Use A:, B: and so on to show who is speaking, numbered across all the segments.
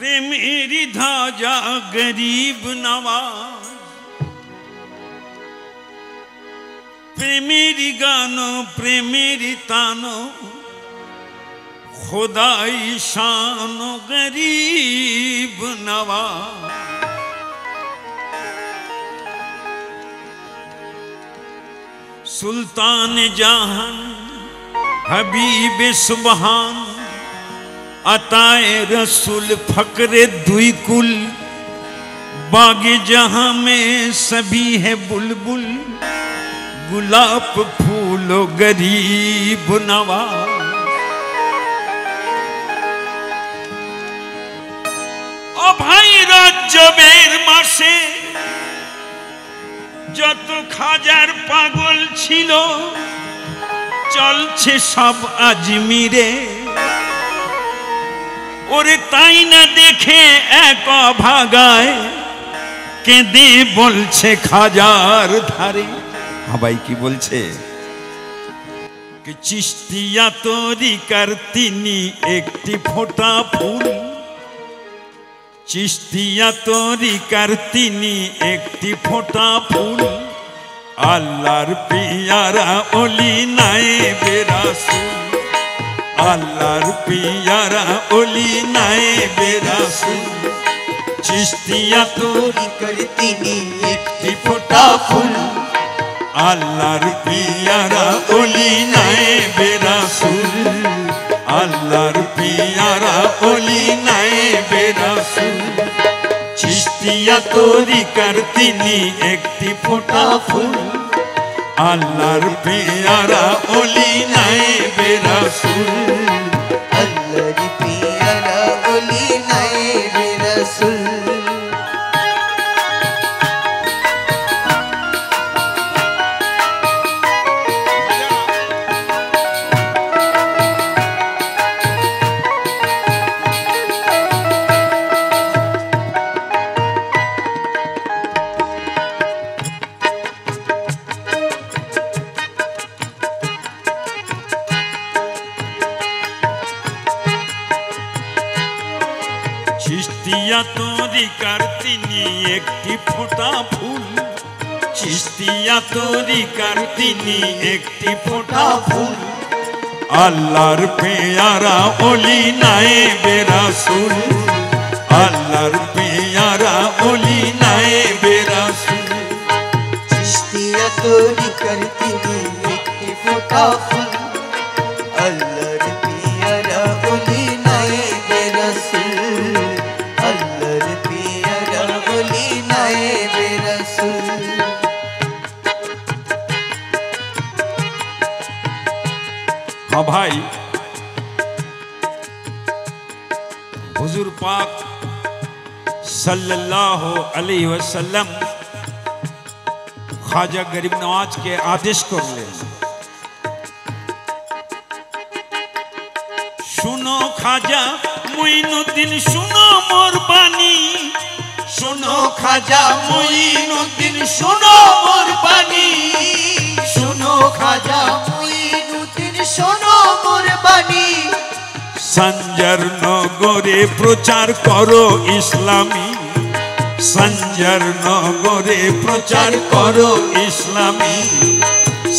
A: प्रेमेरी धाजा गरीब नवाज, प्रेमेरी गानो प्रेमेरी तानो, खुदाई शानो गरीब नवाज। सुल्तान जहान हबीब सुबहान, अताए रसूल फकरे दुई कुल, बागे जहां में सभी है बुलबुल, गुलाब फूलो गरीब नवाज। ओ भाई रज्जबेर मासे যত খাজার পাগল ছিল, চলছে সব আজমিরে। ওরে তাই না দেখে এক ভাগায়, কেঁদে বলছে খাজার ধারে। হ্যাঁ ভাই কি বলছে? চিশতিয়া তরিকার তিনি একটি ফোঁটা ফুল, চিশতিয়া তরিকার তিনি একটি ফোঁটা ফুল, আল্লাহর পিয়ারা ওলি নায়েবে রাসূল, আল্লাহর পিয়ারা ওলি নায়েবে রাসূল। চিশতিয়া তরিকার তিনি একটি ফোঁটা ফুল, আল্লাহর পিয়ারা ওলি নায়েবে রাসূল, আল্লাহর পিয়ারা ওলি নায়েবে রাসূল। চিশতিয়া তরিকার তিনি একটি ফোঁটা ফুল, আল্লাহর পিয়ারা ওলি নায়েবে রাসূল,
B: আল্লাহর পিয়ারা ওলি নায়েবে রাসূল।
A: চিশতিয়া তরিকার তিনি একটি ফোঁটা ফুল, চিশতিয়া তরিকার তিনি একটি ফোঁটা ফুল, আল্লাহর পেয়ারা ওলি নায়েবে রাসূল, আল্লাহর পেয়ারা ওলি নায়েবে রাসূল।
B: চিশতিয়া তরিকার তিনি একটি ফোঁটা ফুল, আল্লাহর পিয়ারা ওলি নায়েবে রাসূল, আল্লাহর পিয়ারা ওলি নায়েবে রাসূল।
A: হ্যাঁ ভাই, হুজুর পাক सल्लल्लाहु अलैहि वसल्लम ख्वाजा गरीब नवाज के आदेश करलेन, শুনো খাজা মুঈনুদ্দিন শুনো মোর বাণী,
B: শুনো খাজা মুঈনুদ্দিন শুনো মোর বাণী, শুনো খাজা মুঈনুদ্দিন শুনো মোর বাণী।
A: সঞ্জর নগরে প্রচার করো ইসলামী, সঞ্জর নগরে প্রচার করো ইসলামী,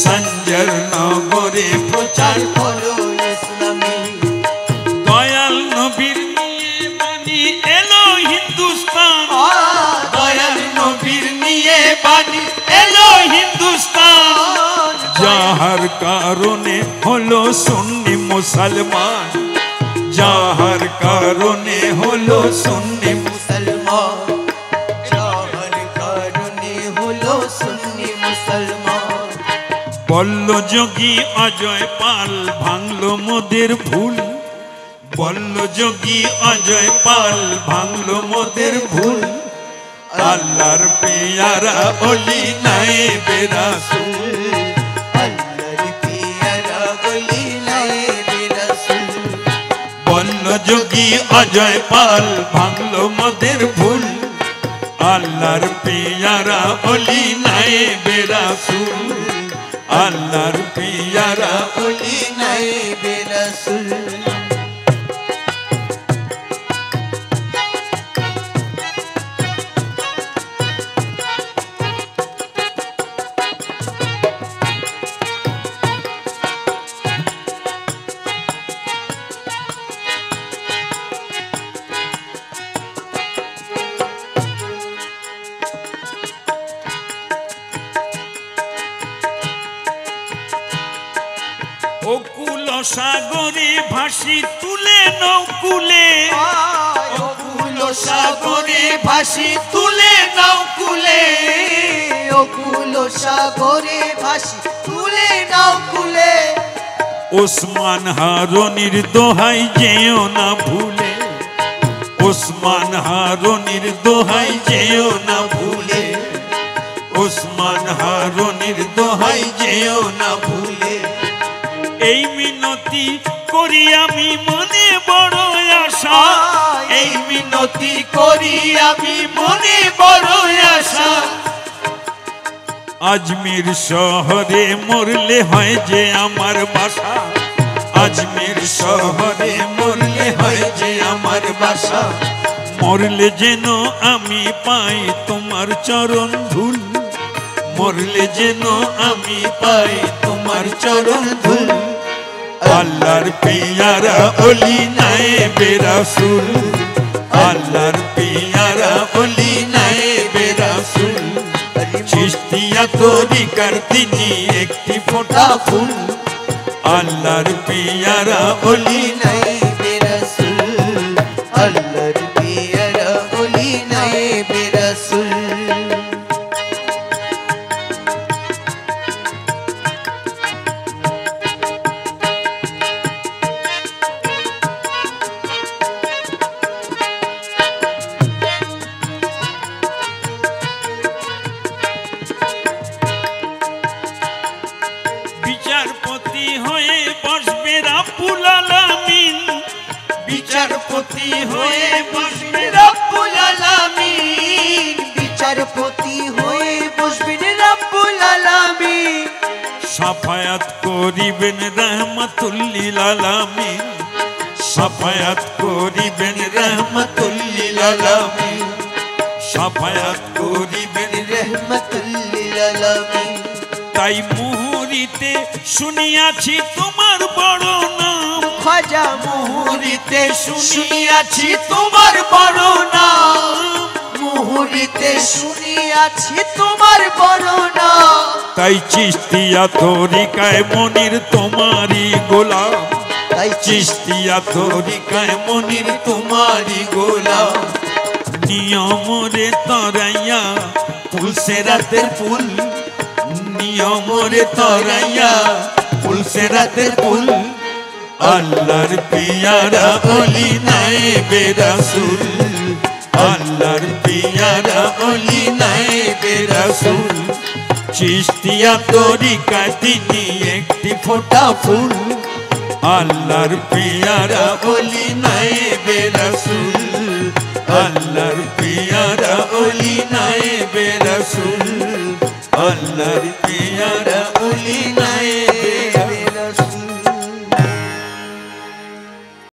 A: সঞ্জর নগরে প্রচার
B: করো ইসলামী।
A: দয়াল নবীর নিয়ে বাণী এলো হিন্দুস্তান,
B: দয়াল নবীর নিয়ে বাণী এলো হিন্দুস্তান,
A: যাহার কারণে হলো সুন্নি মুসলমান, যাহার কারণে হলো সুন্নি
B: মুসলমান, যাহার কারণে হলো সুন্নি মুসলমান।
A: বলল যোগী অজয় পাল ভাঙলো মোদের ভুল, বলল যোগী অজয় পাল ভাঙলো মোদের ভুল, আল্লাহর পেয়ারা ওলি নায়েবে রাসূল,
B: আল্লাহর পিয়ারা ওলি নায়েবে রাসূল।
A: বলল যোগী অজয় পাল ভাঙলো মোদের ভুল, আল্লাহর পেয়ারা ওলি নায়েবে রাসূল, আল্লাহর পেয়ারা
B: ওলি নায়েবে রাসূল।
A: সাগরে ভাসি তুলে নৌকুলে,
B: অকুল সাগরে ভাসি তুলে নাও কুলে, অকুল সাগরে ভাসি তুলে নাও কুলে।
A: ওসমান হারুনির দোহাই যেও না ভুলে, ওসমান হারুনির দোহাই যেও না ভুলে, ওসমান হারুনির দোহাই যেও না ভুলে। এই মিনতি করি আমি মনে বড় আশা,
B: এই মিনতি করি আমি মনে বড় আশা।
A: আজমির শহরে মরলে হয় যে আমার বাসা, আজমির শহরে মরলে হয় যে আমার বাসা। মরলে যেন আমি পাই তোমার চরণ ধুল, মরলে যেন আমি পাই তোমার চরণ ধুল। আল্লাহর পিয়ারা ওলি নায়েবে রাসূল, আল্লাহর পিয়ারা ওলি নায়েবে রাসূল। চিশতিয়া তরিকার তিনি একটি ফোঁটা ফুল, আল্লাহর পিয়ারা ওলি
B: নায়েবে রাসূল, আল্লাহর পিয়ারা ওলি নায়েবে রাসূল।
A: বিচারপতি হয়ে বসবে রাব্বুল আলামিন, বিচারপতি হয়ে বসবে
B: রব্বুল আলামিন, বিচারপতি হয়ে বসবেন রব্বুল আলামিন।
A: সাফায়াত করিবেন রহমাতুল লিল আলামিন, সাফায়াত করিবেন রহমাতুল লিল আলামিন, সাফায়াত করিবেন।
B: রহমাতুল লিল আলামিন।
A: তাই মুহুরিতে শুনিয়াছি তোমার বড় নাম,
B: খাজা মুহুরিতে শুনিয়াছি তোমার বড় নাম, মুহুরিতে শুনিয়াছি তোমার বড় নাম।
A: তাই চিশতিয়া তরিকায় মনির তোমারই গোলাম,
B: তাই
A: চিশতিয়া তরিকায় মনির তোমারই গোলাম। নিয়মরে তরাইয়া ফুলসে রাতের ফুল, নিয়মরে তরাইয়া ফুলসে রাতের ফুল। আল্লাহর পিয়ারা ওলি নায়েবে রাসূল, আল্লাহর পিয়ারা ওলি নায়েবে রাসূল। চিশতিয়া তরিকায় তিনি একটি ফোঁটা ফুল, আল্লাহর পিয়ারা ওলি নায়েবে রাসূল, আল্লাহর পিয়ারা ওলি নায়েবে রাসূল, আল্লাহর পিয়ারা ওলি নায়েবে